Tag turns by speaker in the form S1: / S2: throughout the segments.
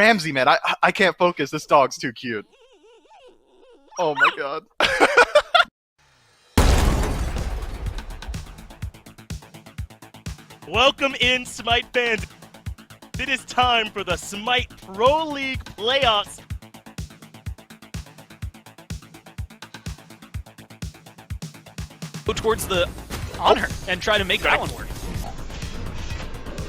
S1: Ramsey, man. I can't focus. This dog's too cute. Oh my god.
S2: Welcome in, Smite fans. It is time for the Smite Pro League playoffs. Go towards the honor and try to make that one work.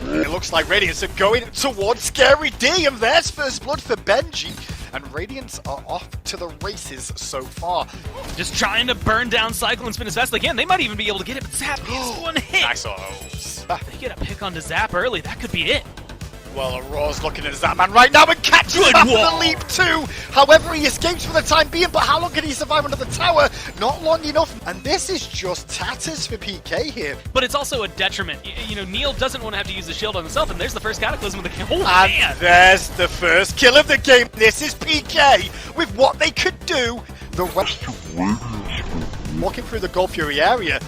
S3: It looks like Radiance are going towards Scary D, and there's first blood for Benji. And Radiance are off to the races so far.
S4: Just trying to burn down Cyclone Spin as best they can. They might even be able to get it, but Zap gets one hit.
S3: Nice.
S4: They get a pick onto Zap early. That could be it.
S3: Well, Aurora's looking at Zapman right now and catches him after the leap too. However, he escapes for the time being, but how long can he survive under the tower? Not long enough. And this is just tatters for PK here.
S4: But it's also a detriment. You know, Neil doesn't want to have to use the shield on himself, and there's the first Cataclysm of the game. Oh,
S3: And
S4: man!
S3: there's the first kill of the game. This is PK with what they could do. The rest of Radiance walking through the Gold Fury area.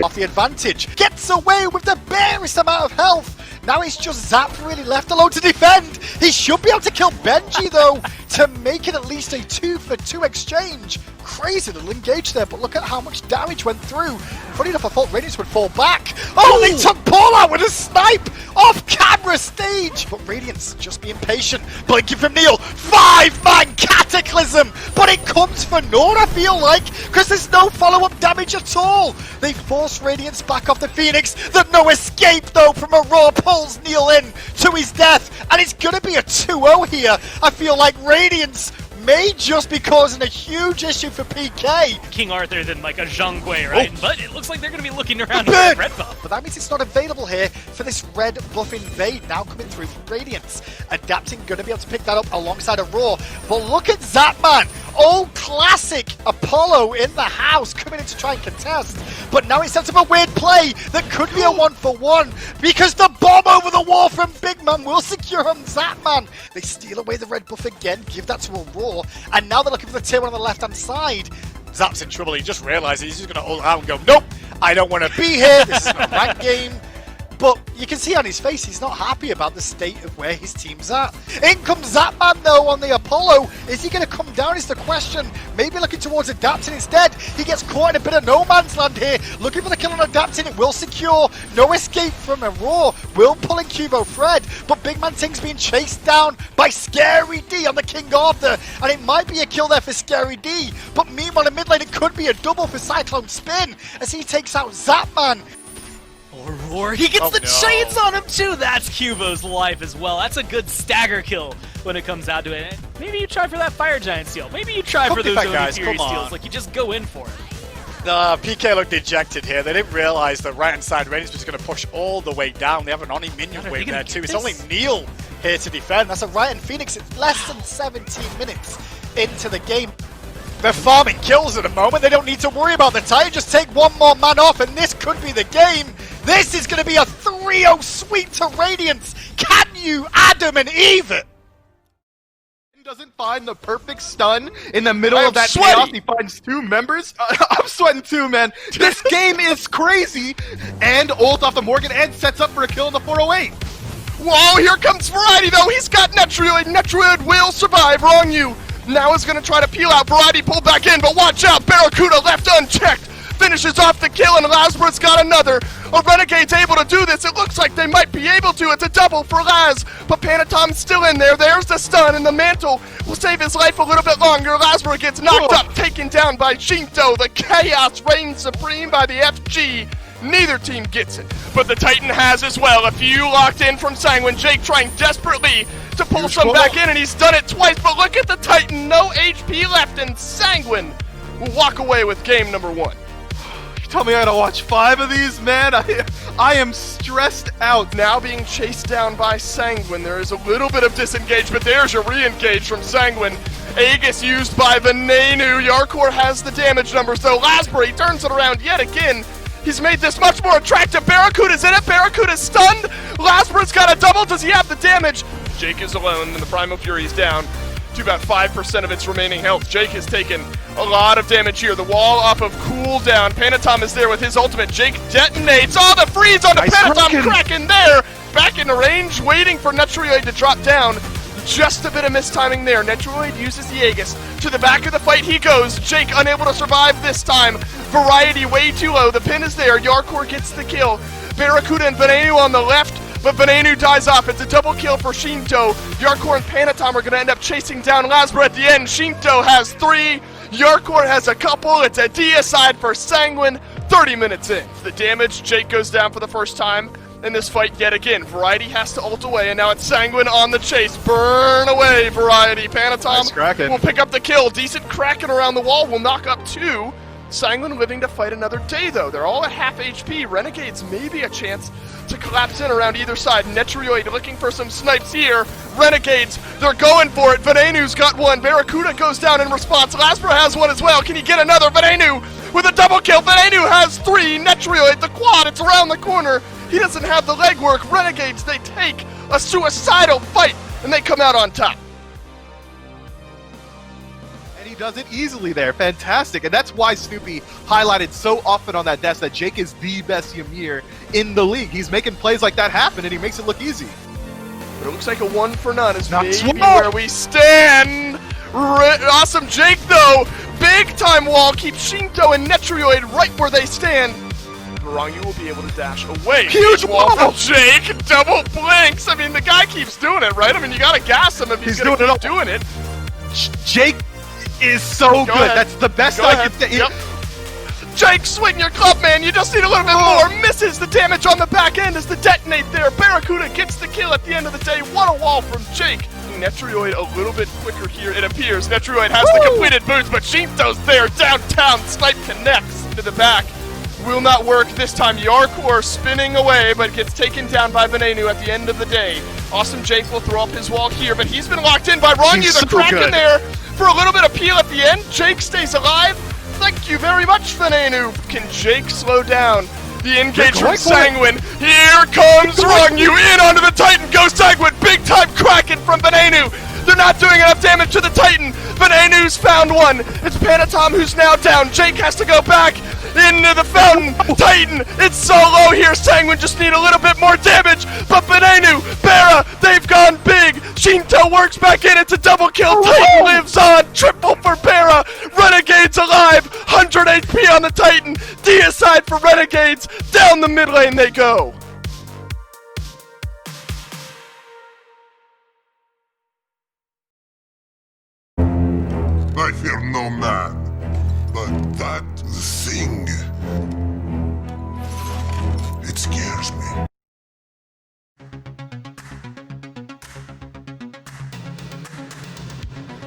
S3: Off the advantage. Gets away with the barest amount of health. Now it's just Zap really left alone to defend. He should be able to kill Benji though to make it at least a 2-for-2 exchange. Crazy little engage there, but look at how much damage went through. Funny enough, I thought Radiance would fall back. Oh, they took Paul out with a snipe off camera stage. But Radiance just being patient. Blinking from Neil. 5-man Cataclysm. But it comes for naught, I feel like, because there's no follow-up damage at all. They force Radiance back off the Phoenix. There's no escape though from Aurora. Pulls Neil in to his death. And it's going to be a 2-0 here. I feel like Radiance may just be causing a huge issue for PK.
S4: King Arthur than like a Zhang Gui, right?
S3: Oh.
S4: But it looks like they're going to be looking around for that red buff.
S3: But that means it's not available here for this red buff invade now coming through from Radiance. Adapting, going to be able to pick that up alongside Aurora. But look at Zapman. Old classic Apollo in the house coming in to try and contest. But now he sets up a weird play that could be a 1-for-1 because the bomb over the wall from Big Man will secure him Zapman. They steal away the red buff again, give that to Aurora, and now they're looking for the tier 1 on the left hand side. Zap's in trouble. He just realizes he's just going to ult out and go, nope, I don't want to be here. This isn't a ranked game. But you can see on his face he's not happy about the state of where his team's at. In comes Zapman though on the Apollo. Is he going to come down is the question. Maybe looking towards Adapting instead. He gets caught in a bit of no man's land here. Looking for the kill on Adapting. It will secure. No escape from Aurora. Will pull in Cubo Fred. But Big Man Ting's being chased down by Scary D on the King Arthur. And it might be a kill there for Scary D. But meanwhile in mid lane it could be a double for Cyclone Spin as he takes out Zapman.
S4: Aurora, he gets the chains on him too! That's Cubo's life as well. That's a good stagger kill when it comes down to it. Maybe you try for that Fire Giant steal. Maybe you try for those Oni Fury steals. Like, you just go in for it.
S3: PK looked dejected here. They didn't realize the right-hand side Radiance was going to push all the way down. They have an Oni minion wave there too. It's only Neil here to defend. That's a right-hand Phoenix. It's less than 17 minutes into the game. They're farming kills at the moment. They don't need to worry about the tie. Just take one more man off and this could be the game. This is going to be a 3-0 sweep to Radiance. Can you Adam and Eve it?
S1: Doesn't find the perfect stun in the middle of that chaos. He finds two members. I'm sweating too, man. This game is crazy. And ult off the Morgan and sets up for a kill in the 408.
S5: Whoa, here comes Variety though. He's got Netruid. Netruid will survive. Wrong you. Now is going to try to peel out. Variety pulled back in, but watch out. Barracuda left unchecked. Finishes off the kill, and Lazarus got another. A Renegade's able to do this. It looks like they might be able to. It's a double for Laz, but Panatom's still in there. There's the stun, and the mantle will save his life a little bit longer. Lazarus gets knocked up, taken down by Shinto. The chaos reigns supreme by the FG. Neither team gets it, but the Titan has as well. A few locked in from Sanguine. Jake trying desperately to pull some back in, and he's done it twice, but look at the Titan. No HP left, and Sanguine will walk away with game number 1.
S1: Tell me I gotta watch 5 of these, man. I am stressed out.
S5: Now being chased down by Sanguine. There is a little bit of disengagement. There's your re-engage from Sanguine. Aegis used by the Nanu. Yarkor has the damage numbers though. Lasbury turns it around yet again. He's made this much more attractive. Barracuda's in it. Barracuda's stunned. Lasbury's got a double. Does he have the damage? Jake is alone and the Primal Fury is down to about 5% of its remaining health. Jake has taken a lot of damage here. The wall off of cooldown. Panatom is there with his ultimate. Jake detonates. Oh, the freeze on the Panatom Kraken there. back into range, waiting for Netroid to drop down. Just a bit of mistiming there. Netroid uses the Aegis. To the back of the fight he goes. Jake unable to survive this time. Variety way too low. The pin is there. Yarkor gets the kill. Barracuda and Venenu on the left, but Venenu dies off. It's a double kill for Shinto. Yarkor and Panatom are going to end up chasing down Lazarus at the end. Shinto has 3. Yarkor has a couple. It's a deicide for Sanguine. 30 minutes in. The damage, Jake goes down for the first time in this fight yet again. Variety has to ult away, and now it's Sanguine on the chase. Burn away, Variety. Panatom will pick up the kill. Decent cracking around the wall will knock up 2. Sanguine living to fight another day, though. They're all at half HP. Renegades maybe a chance to collapse in around either side. Netroid looking for some snipes here. Renegades, they're going for it. Venenu's got one. Barracuda goes down in response. Laspra has one as well. Can he get another? Venenu with a double kill. Venenu has 3. Netroid, the quad, it's around the corner. He doesn't have the legwork. Renegades, they take a suicidal fight, and they come out on top.
S1: And he does it easily there. Fantastic. And that's why Snoopy highlighted so often on that desk that Jake is the best Ymir in the league. He's making plays like that happen, and he makes it look easy.
S5: But it looks like a 1 for none is maybe where we stand. Awesome Jake, though. Big time wall keeps Shinto and Netroid right where they stand. Rangi will be able to dash away.
S1: Huge wall
S5: from Jake. Double blinks. I mean, the guy keeps doing it, right? I mean, you gotta gas him if he's gonna keep doing it.
S1: Jake is so good.
S5: Ahead.
S1: That's the best I can say.
S5: Yep. Jake, swing your club, man. You just need a little bit more. Misses the damage on the back end as the detonate there. Barracuda gets the kill at the end of the day. What a wall from Jake. Netroid a little bit quicker here, it appears. Netroid has the completed boots, but Shinto's there. Downtown, Snipe connects to the back. Will not work this time. Yarkor spinning away, but gets taken down by Venenu at the end of the day. Awesome Jake will throw up his wall here, but he's been locked in by Rangi. The crack in there for a little bit of peel at the end. Jake stays alive. Thank you very much, Venenu. Can Jake slow down the engage from Sanguine? Here comes Rangi in onto the Titan. Go Sanguine. Big time cracking from Venenu. They're not doing enough damage to the Titan. Venenu's found one. It's Panatom who's now down. Jake has to go back into the fountain. Titan, it's so low here. Sanguine just need a little bit more damage. But Venenu, Barra, they've gone big. Shinto works back in. It's a double kill. Titan lives on. Triple for Barra. Renegades alive. 100 HP on the Titan. Deicide for Renegades. Down the mid lane they go.
S6: I fear no man, but that thing, it scares me.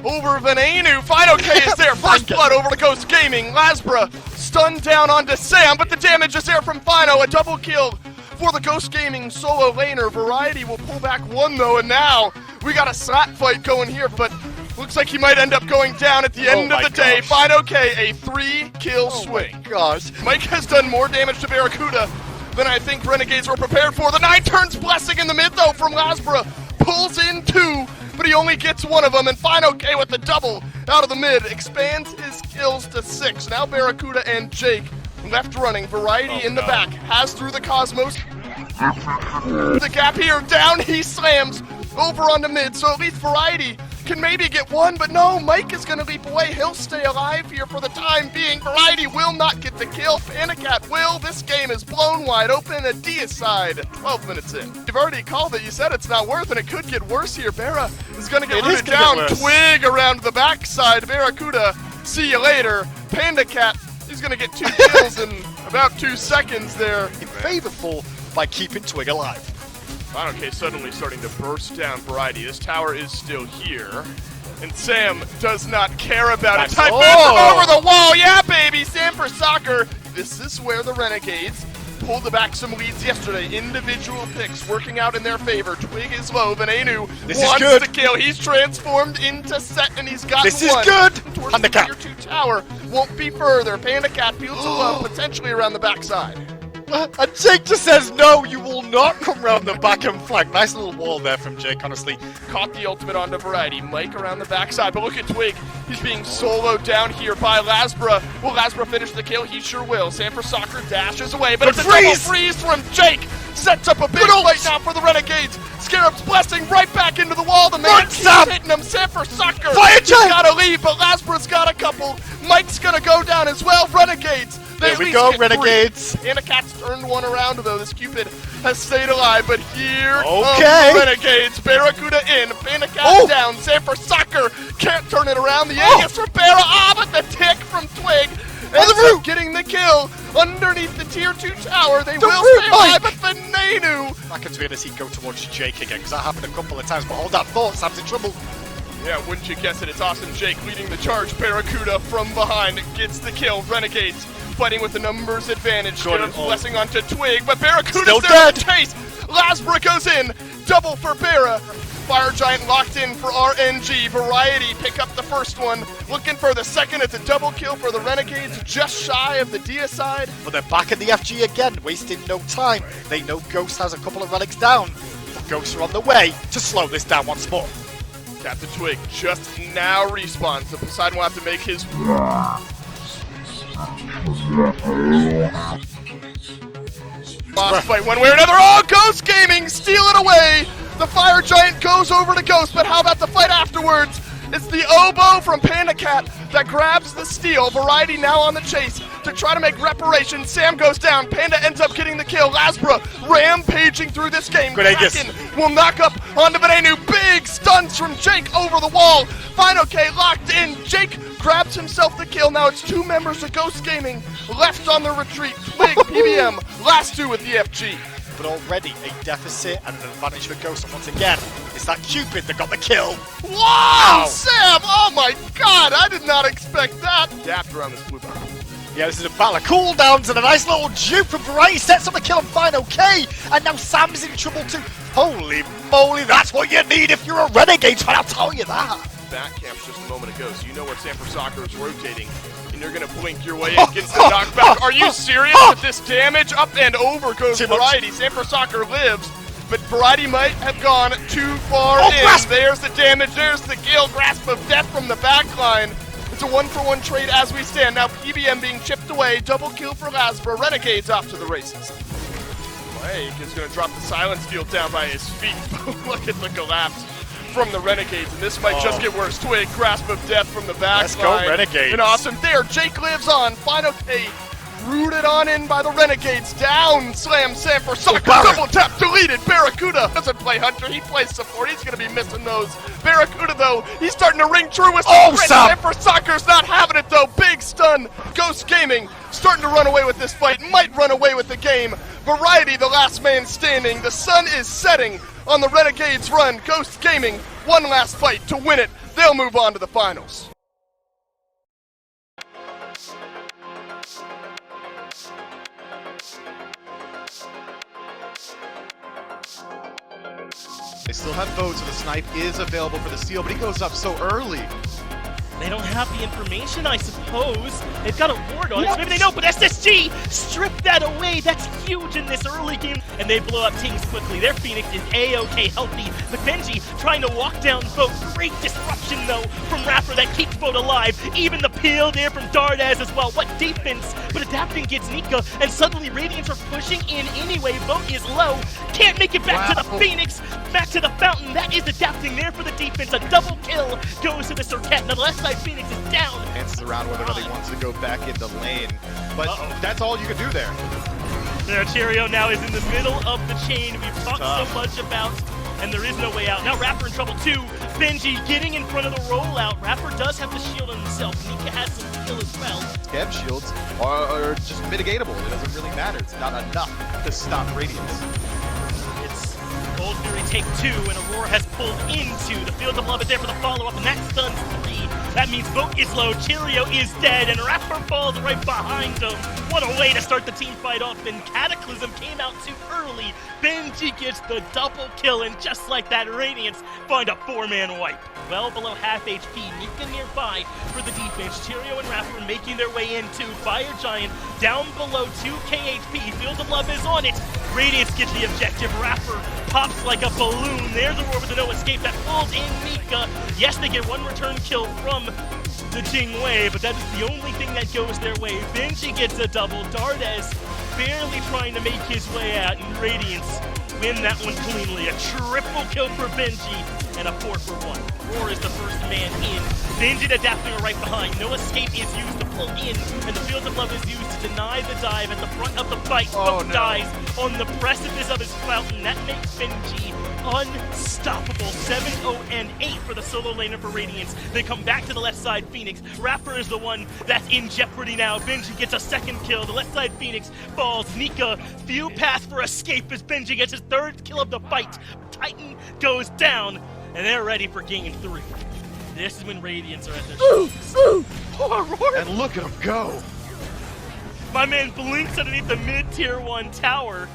S5: Over Venenu, Final K is there, first blood over to Ghost Gaming. Lasbra stunned down onto Sam, but the damage is there from Fino, a double kill for the Ghost Gaming solo laner. Variety will pull back one though, and now we got a slap fight going here, but looks like he might end up going down at the end of the day. Final K, a 3-kill swing.
S3: Gosh.
S5: Mike has done more damage to Barracuda than I think Renegades were prepared for. The 9 turns blessing in the mid though from Lasbra. Pulls in 2, but he only gets one of them, and Final K with the double out of the mid expands his kills to 6. Now Barracuda and Jake left running. Variety in the back has through the Cosmos. The gap here, down he slams over on the mid, so at least Variety can maybe get one, but no, Mike is going to leap away. He'll stay alive here for the time being. Variety will not get the kill. Panicat will. This game is blown wide open. A deicide 12 minutes in. You've already called it. You said it's not worth, and it could get worse here. Barra is going to get rooted down. Twig around the backside. Barracuda, see you later. Pandacat, he's going to get 2 kills in about 2 seconds there.
S3: Favorful by keeping Twig alive.
S5: Final K suddenly starting to burst down Variety. This tower is still here. And Sam does not care about it. Type from over the wall. Yeah, baby. Sam for soccer. This is where the Renegades pulled back some leads yesterday. Individual picks working out in their favor. Twig is low. Venenu wants to kill. He's transformed into Set, and he's got one.
S3: This is good.
S5: Towards the tier 2 tower. Won't be further. Pandacat feels low, potentially around the backside.
S3: And Jake just says, no, you will not come round the back and flank. Nice little wall there from Jake, honestly.
S5: Caught the ultimate onto Variety. Mike around the backside, but look at Twig. He's being soloed down here by Lasbra. Will Lasbra finish the kill? He sure will. Sam for soccer dashes away, but it's a double freeze from Jake. sets up a big fight now for the Renegades. Scarab's blessing right back into the wall. The man keeps hitting him. Sanford Soccer. He's gotta leave, but Lasbra's got a couple. Mike's gonna go down as well. Renegades.
S3: There we go, Renegades.
S5: Cat's turned one around, though. This Cupid has stayed alive, but here come
S3: Okay.
S5: the Renegades. Barracuda in, Cat down. Sanford Soccer can't turn it around. The Aegis for Barra. But the tick from Twig. Ends up getting the kill underneath the tier 2 tower. They will stay alive, but the Nanu.
S3: I can feel as he go towards Jake again, because that happened a couple of times, but hold that thought, Sam's in trouble.
S5: Yeah, wouldn't you guess it? It's Awesome Jake leading the charge. Barracuda from behind gets the kill. Renegades fighting with the numbers advantage. Scarab's blessing onto Twig, but Barracuda's there to chase. Lasbra goes in. Double for Barra. Fire Giant locked in for RNG. Variety pick up the first one. Looking for the second. It's a double kill for the Renegades, just shy of the Deicide.
S3: But they're back at the FG again, wasting no time. They know Ghost has a couple of relics down. But Ghosts are on the way to slow this down once more.
S5: Captain Twig just now respawns. So Poseidon will have to make his... Lost fight one way or another. Oh, Ghost Gaming steal it away. The Fire Giant goes over to Ghost, but how about the fight afterwards? It's the oboe from Panda Cat that grabs the steal. Variety now on the chase to try to make reparations. Sam goes down. Panda ends up getting the kill. Lasbra rampaging through this game. Kraken will knock up onto Venenu. Big stunts from Jake over the wall. Final K locked in. Jake grabs himself the kill. Now it's 2 members of Ghost Gaming left on the retreat. Twig, PBM, last 2 with the FG.
S3: But already a deficit and an advantage for Ghost. And once again, it's that Cupid that got the kill.
S5: Wow, Sam! Oh my god, I did not expect that. Dapped around this blue bar.
S3: Yeah, this is a battle of cooldowns and a nice little dupe from Variety sets up the kill on Final K. And now Sam's in trouble too. Holy moly, that's what you need if you're a Renegade fan, I'll tell you that.
S5: Back camps just a moment ago, so you know where Sanford Soccer is rotating. And you're gonna blink your way in, gets the knockback. Are you serious with this damage? Up and over goes Variety. Sanford Soccer lives, but Variety might have gone too far in. There's the damage, there's the kill. Grasp of Death from the backline. It's a 1-for-1 trade as we stand. Now PBM being chipped away. Double kill for Lasbra. Renegades off to the races. Mike is gonna drop the silence field down by his feet. Look at the collapse from the Renegades, and this might just get worse. Twig, Grasp of Death from the back
S3: Let's go, Renegades.
S5: And awesome there. Jake lives on. Final K rooted on in by the Renegades. Down, slam, Sanford Soccer, double tap, deleted. Barracuda doesn't play Hunter, he plays support. He's going to be missing those. Barracuda, though, he's starting to ring true with Sanford Soccer's not having it, though. Big stun. Ghost Gaming starting to run away with this fight. Might run away with the game. Variety, the last man standing. The sun is setting on the Renegades run. Ghost Gaming, one last fight to win it. They'll move on to the finals.
S1: They still have votes, so the snipe is available for the steal, but he goes up so early.
S2: They don't have the information, I suppose. They've got a ward on it, so maybe they know, but SSG strip that away. That's huge in this early game. And they blow up teams quickly. Their Phoenix is A-OK healthy. But Benji trying to walk down Vote. Great disruption, though, from Rapper that keeps Vote alive. Even the peel there from Dardas as well. What defense? But adapting gets Nika, and suddenly Radiance are pushing in anyway. Vote is low. Can't make it back to the Phoenix. Back to the fountain. That is adapting there for the defense. A double kill goes to the Circuit. Now the left side Phoenix is down.
S1: Dances around whether or not he wants to go back in the lane, but that's all you can do there.
S2: There, Cheerio now is in the middle of the chain we've talked so much about, and there is no way out. Now Rapper in trouble too. Benji getting in front of the rollout. Rapper does have the shield on himself. Nika has some skill as well.
S1: Scab shields are just mitigatable. It doesn't really matter. It's not enough to stop Radiance.
S2: It's Gold Fury take 2, and Aurora has pulled into the Field of Love. Is there for the follow-up, and that stuns 3. That means Vote is low, Cheerio is dead, and Rapper falls right behind him. What a way to start the team fight off, and Cataclysm came out too early. Benji gets the double kill, and just like that, Radiance find a 4-man wipe. Well below half HP, Nika nearby for the defense. Cheerio and Rapper making their way into Fire Giant, down below 2k HP. Field of Love is on it. Radiance gets the objective. Rapper pops like a balloon. There's a roar with the no escape that pulls in Nika. Yes, they get one return kill from the Jing Wei, but that is the only thing that goes their way. Benji gets a double. Dardas barely trying to make his way out, and Radiance win that one cleanly. A triple kill for Benji and a 4 for 1. Roar is the first man in. Benji adapting right behind. No escape is used to pull in, and the Fields of Love is used to deny the dive at the front of the fight. Both dies on the precipice of his fountain. That makes Benji unstoppable. 7-0-8 for the solo laner for Radiance. They come back to the left side. Phoenix. Rapper is the one that's in jeopardy now. Benji gets a second kill. The left side Phoenix falls. Nika, few paths for escape as Benji gets his third kill of the fight. Titan goes down, and they're ready for game 3. This is when Radiance are at their shoes.
S1: And look at him go.
S2: My man blinks underneath the mid-tier 1 tower.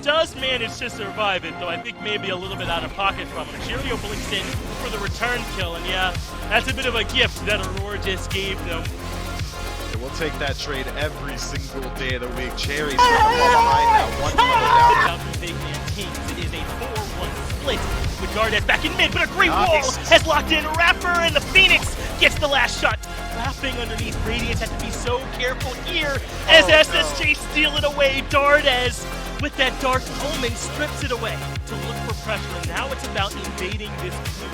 S2: Does manage to survive it, though I think maybe a little bit out of pocket from him. Cheerio blinks in for the return kill, and yeah, that's a bit of a gift that Aurora just gave them.
S1: Yeah, we'll take that trade every single day of the week. Cherry's from behind now, 1 level down.
S2: Big man teams. It is a 4-1 split with Gardet back in mid, but a great wall has locked in Rapper, and the Phoenix gets the last shot. Wrapping underneath. Radiance has to be so careful here as SSG steal it away. Dardes with that Dark Omen strips it away to look for pressure, and now it's about invading this blue.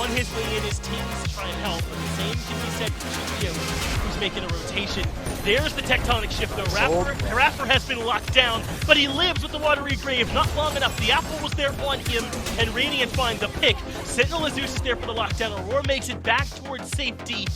S2: On his way in, his teams try and help, but the same can be said for Cheerio, who's making a rotation. There's the tectonic shift, though. Rapper has been locked down, but he lives with the Watery Grave. Not long enough. The apple was there on him, and Radiant finds the pick. Sentinel Zeus is there for the lockdown. Aurora makes it back towards safety,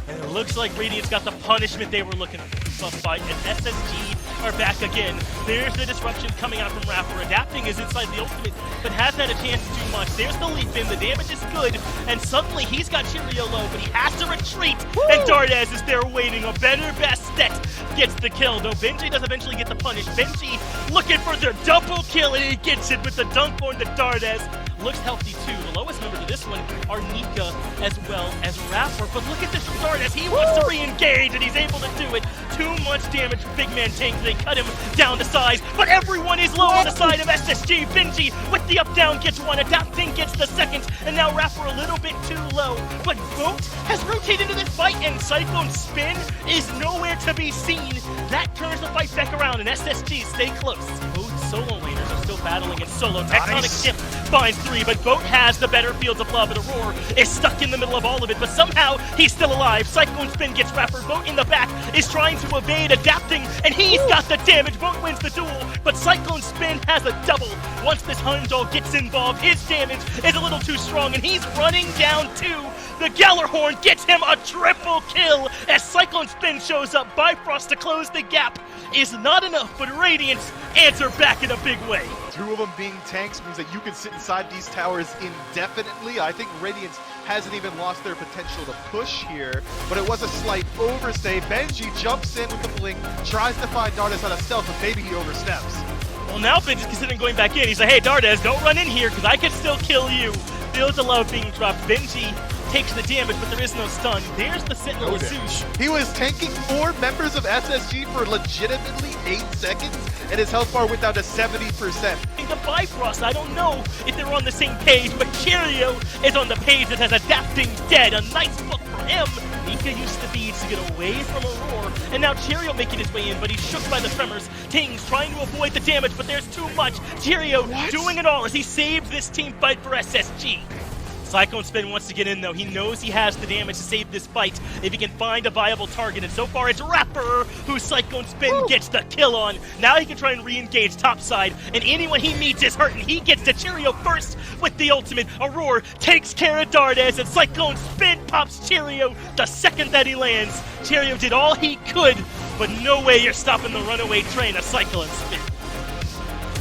S2: and it looks like Radiant's got the punishment they were looking for. Fight, and SSG are back again. There's the disruption coming out from Rapper. Adapting is inside the ultimate, but has had a chance to do much. There's the leap in. The damage is good, and suddenly he's got Cheerio low, but he has to retreat. And Dardes is there waiting. A better Bastet gets the kill, though Benji does eventually get the punish. Benji looking for the double kill, and he gets it with the dunk on the Dardes. Looks healthy too. The lowest members of this one are Nika as well as Rapper. But look at this start as he wants to re-engage, and he's able to do it. Too much damage. Big man tank. They cut him down to size, but everyone is low on the side of SSG. Benji with the up-down gets one. Adapting gets the second, and now Rapper a little bit too low. But Vote has rotated into this fight, and Cyclone Spin is nowhere to be seen. That turns the fight back around, and SSG stay close. Both solo laners are still battling in solo. Tectonic shift finds 3, but Vote has the better Fields of Love, and Aurora is stuck in the middle of all of it, but somehow he's still alive. Cyclone Spin gets Rapper. Vote in the back is trying to evade. Adapting, and he's got the damage. Vote wins the duel, but Cyclone Spin has a double. Once this Heimdall gets involved, his damage is a little too strong, and he's running down too. The Gallarhorn gets him a triple kill as Cyclone Spin shows up. Bifrost to close the gap is not enough, but Radiance answer back in a big way.
S1: 2 of them being tanks means that you can sit inside these towers indefinitely. I think Radiance hasn't even lost their potential to push here, but it was a slight overstay. Benji jumps in with the blink, tries to find Dardes on a stealth, but maybe he oversteps.
S2: Well, now Benji's considering going back in. He's like, hey, Dardes, don't run in here, because I can still kill you. Fields of Love being dropped. Benji takes the damage, but there is no stun. There's the Sentinel Zeus.
S1: He was tanking 4 members of SSG for legitimately 8 seconds, and his health bar went down to 70%.
S2: The Bifrost, I don't know if they're on the same page, but Cheerio is on the page that has Adapting dead. A nice book for him. Nika used to be to get away from Aurora, and now Cheerio making his way in, but he's shook by the tremors. Tings trying to avoid the damage, but there's too much. Cheerio doing it all as he saves this team fight for SSG. Cyclone Spin wants to get in, though. He knows he has the damage to save this fight if he can find a viable target, and so far it's Rapper who Cyclone Spin gets the kill on. Now he can try and re-engage topside, and anyone he meets is hurting. He gets to Cheerio first with the ultimate. Aurora takes care of Dardes, and Cyclone Spin pops Cheerio the second that he lands. Cheerio did all he could, but no way you're stopping the runaway train of Cyclone Spin.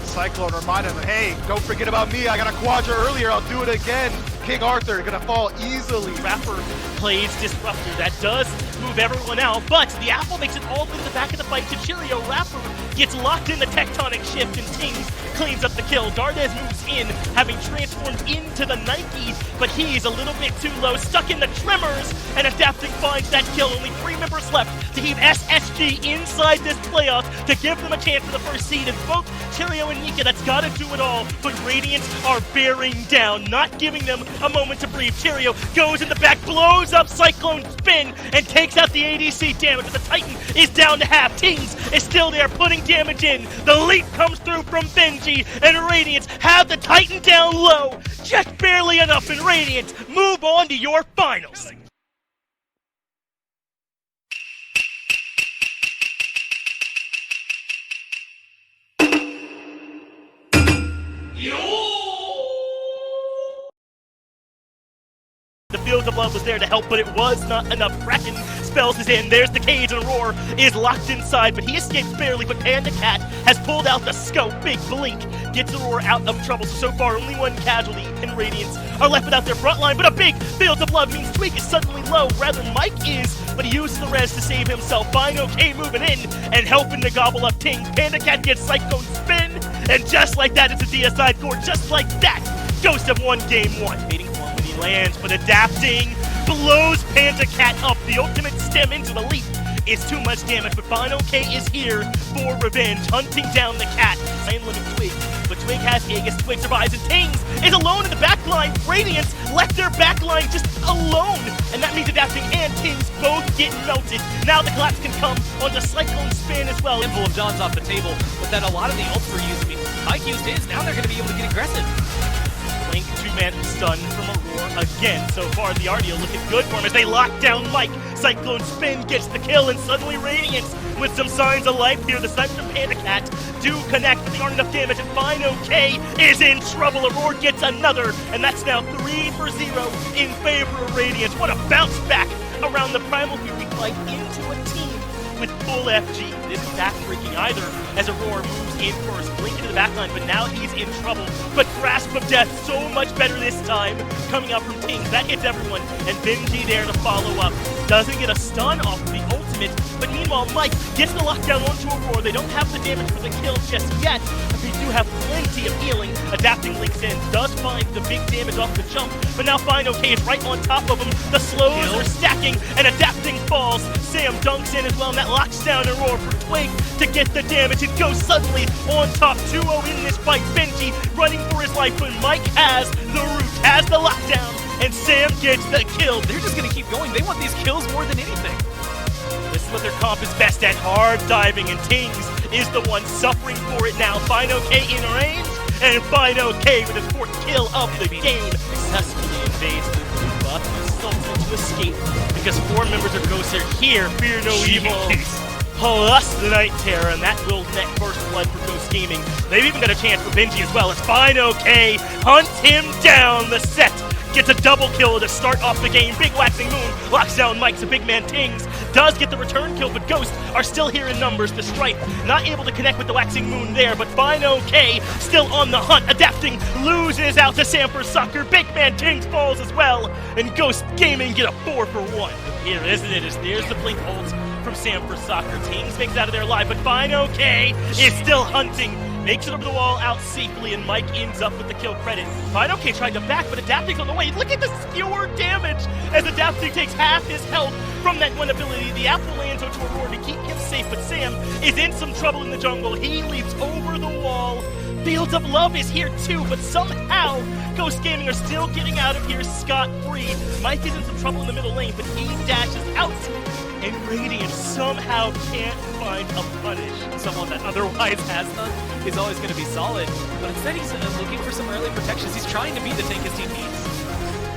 S1: Cyclone reminded him, hey, don't forget about me. I got a quadra earlier. I'll do it again. King Arthur gonna fall easily.
S2: Rapper plays Disruptor. That does move everyone out, but the apple makes it all the way to the back of the fight to Cheerio. Rapper gets locked in the tectonic shift, and Tings cleans up the kill. Dardes moves in, having transformed into the Nike, but he's a little bit too low, stuck in the tremors, and Adapting finds that kill. Only 3 members left to keep SSG inside this playoff to give them a chance for the first seed, and both Cheerio and Nika, that's gotta do it all, but Radiance are bearing down, not giving them a moment to breathe. Cheerio goes in the back, blows up Cyclone Spin, in and takes out the ADC damage, but the Titan is down to half. Tings is still there, putting damage in. The leap comes through from Benji, and Radiance have the Titan down low. Just barely enough, and Radiance move on to your finals. The Field of Love was there to help, but it was not enough. Kraken spells is in. There's the cage, and Roar is locked inside, but he escapes barely. But Panda Cat has pulled out the scope. Big blink gets Roar out of trouble. So far, only one casualty, and Radiance are left without their front line. But a big Field of Love means Twig is suddenly low. Rather, Mike is, but he uses the res to save himself. Fine OK moving in and helping to gobble up Tings. Panda Cat gets Cyclone Spin, and just like that, it's a DSI core. Just like that, Ghost have won game one. Lands, but adapting blows Panda Cat up. The ultimate stem into the leap is too much damage, but Fine OK is here for revenge, hunting down the cat. Same limit Twig, but Twig has Aegis. Twig survives, and Tings is alone in the backline. Radiance left their backline just alone, and that means adapting and Tings both get melted. Now the collapse can come on the Cyclone Spin as well.
S4: Handful of John's off the table, but then a lot of the ults were used. I mean, Mike used his, now they're going to be able to get aggressive.
S2: Blink, two-man stun from Aurora again. So far, the RDO looking good for him as they lock down Mike. Cyclone Spin gets the kill, and suddenly Radiance with some signs of life here. The snipers from Panda Cat do connect, but they aren't enough damage, and Fine OK is in trouble. Aurora gets another, and that's now 3-0 in favor of Radiance. What a bounce back around the Primal Fury fight into a team with full FG. This is backbreaking either as Aurora moves in first, Blink into the backline, but now he's in trouble. But Grasp of Death so much better this time, coming out from Tings. That hits everyone, and Benji there to follow up. Doesn't get a stun off of the ultimate, but meanwhile Mike gets the lockdown onto Aurora. They don't have the damage for the kill just yet, but they do have plenty of healing. Adapting links in, does find the big damage off the jump, but now Fine OK is right on top of him. The slows are stacking, and Adapting falls. Sam dunks in as well, and that locks down Aurora for Twig to get the damage. It goes suddenly on top, 2-0 in this fight. Benji running for his life, but Mike has the root, has the lockdown, and Sam gets the kill.
S4: They're just going to keep going. They want these kills more than anything.
S2: This is what their comp is best at, hard diving, and Tings is the one suffering for it now. Fine OK in range, and Fine OK with his 4th kill of the game. Successfully invades the blue buff, Sultan to escape, because 4 members of Ghost are here. Fear no evil. Plus the Night Terror, and that will net first blood for Ghost Gaming. They've even got a chance for Benji as well. It's Fine OK, hunt him down. The set gets a double kill to start off the game. Big Waxing Moon locks down Mike's a big man. Tings does get the return kill, but Ghosts are still here in numbers. The Stripe not able to connect with the Waxing Moon there, but Fine OK still on the hunt. Adapting loses out to Sanford Soccer. Big man Tings falls as well, and Ghost Gaming get a 4-for-1. Here, isn't it? There's the Blink ult from Sanford Soccer. Tings makes out of there alive, but Fine OK is still hunting. Makes it over the wall out safely, and Mike ends up with the kill credit. Fine OK tried to back, but Adapting's on the way. Look at the skewer damage as Adapting takes half his health from that one ability. The apple lands onto Aurora to keep him safe, but Sam is in some trouble in the jungle. He leaps over the wall. Fields of Love is here too, but somehow Ghost Gaming are still getting out of here scot-free. Mike is in some trouble in the middle lane, but he dashes out, and Radiance somehow can't find a punish.
S4: Someone that otherwise has none is always going to be solid, but instead he's looking for some early protections. He's trying to be the tank his team needs.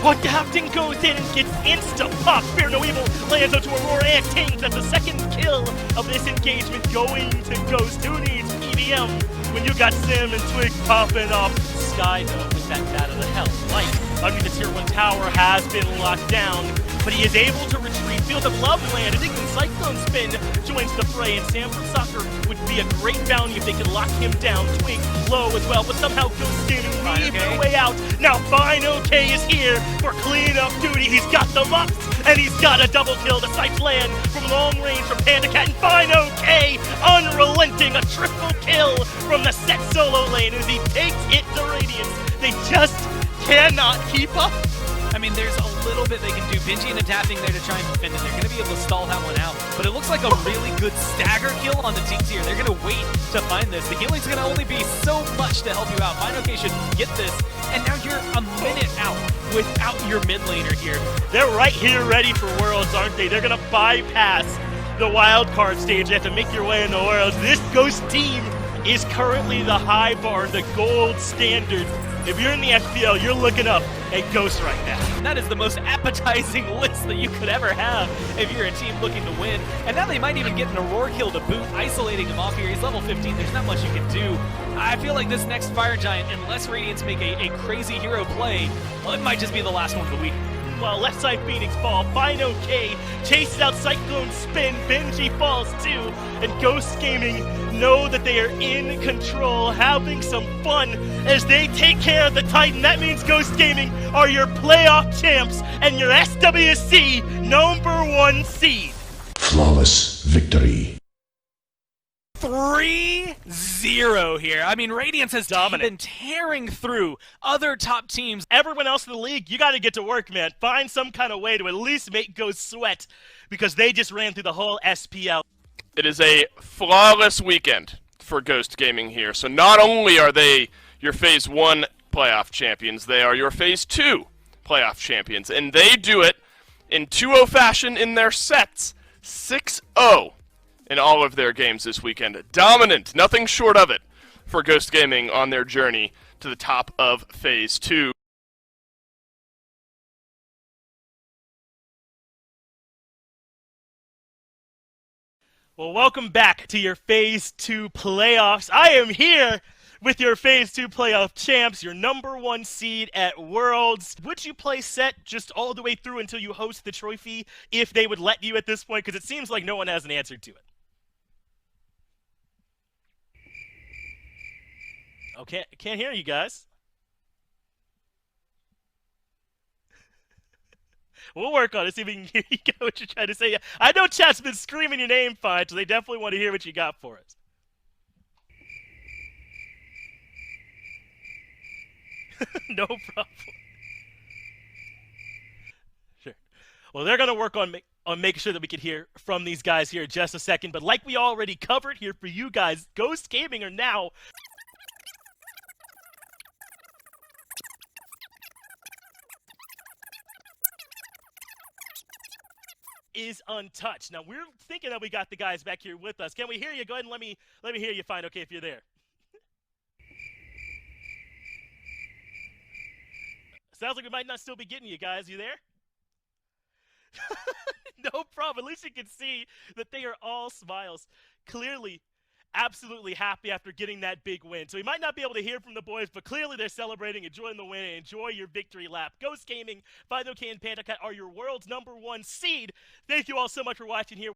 S2: Adapting goes in and gets insta-pop. Fear no evil lands onto Aurora and Tings. That's the 2nd kill of this engagement going to Ghost. Who needs PVM when you got Sim and Twig popping off? Sky, though, with that bat of the hell. Mike, under the tier 1 tower, has been locked down, but he is able to retreat. Field of Love land, and even Cyclone Spin joins the fray, and Sanford Soccer would be a great bounty if they could lock him down. Twig low as well, but somehow Ghost Gaming leave their way out. Now Fine OK is here for cleanup duty. He's got the mucks, and he's got a double kill. The sights land from long range from Panda Cat, and Fine OK unrelenting, a triple kill from the set solo lane as he takes it to Radiance. They just cannot keep up.
S4: I mean, there's a little bit they can do. Benji and adapting there to try and defend, and they're going to be able to stall that one out. But it looks like a really good stagger kill on the team tier. They're going to wait to find this. The healing's going to only be so much to help you out. FineOK should get this, and now you're a minute out without your mid laner here.
S2: They're right here ready for Worlds, aren't they? They're going to bypass the wildcard stage. You have to make your way into Worlds. This Ghost team is currently the high bar, the gold standard. If you're in the FPL, you're looking up at Ghost right now.
S4: That is the most appetizing list that you could ever have if you're a team looking to win. And now they might even get an Aurora kill to boot, isolating him off here. He's level 15, there's not much you can do. I feel like this next Fire Giant, unless Radiance make a crazy hero play, well, it might just be the last one of the week.
S2: While left side Phoenix fall, FineOK chases out Cyclone Spin, Benji falls too, and Ghost Gaming know that they are in control, having some fun as they take care of the Titan. That means Ghost Gaming are your playoff champs and your SWC #1 seed.
S6: Flawless victory.
S4: 3-0 here. I mean, Radiance has been tearing through other top teams.
S2: Everyone else in the league, you got to get to work, man. Find some kind of way to at least make Ghost sweat because they just ran through the whole SPL.
S5: It is a flawless weekend for Ghost Gaming here. So not only are they your Phase 1 playoff champions, they are your Phase 2 playoff champions. And they do it in 2-0 fashion in their sets. 6-0 in all of their games this weekend. Dominant, nothing short of it for Ghost Gaming on their journey to the top of Phase 2.
S2: Well, welcome back to your Phase 2 playoffs. I am here with your Phase 2 playoff champs, your #1 seed at Worlds. Would you play set just all the way through until you host the trophy if they would let you at this point? Because it seems like no one has an answer to it. Okay, can't hear you guys. We'll work on it, see if we can hear you get what you're trying to say. I know chat's been screaming your name fine, so they definitely want to hear what you got for us. No problem. Sure. Well, they're going to work on making sure that we can hear from these guys here in just a second. But like we already covered here for you guys, Ghost Gaming are now is untouched. Now we're thinking that we got the guys back here with us. Can we hear you? Go ahead and let me hear you. FineOK if you're there. Sounds like we might not still be getting you guys. You there? No problem. At least you can see that they are all smiles. Clearly, absolutely happy after getting that big win. So we might not be able to hear from the boys, but clearly they're celebrating, enjoying the win, and enjoy your victory lap. Ghost Gaming, FineOK, and PandaCat are your world's #1 seed. Thank you all so much for watching here.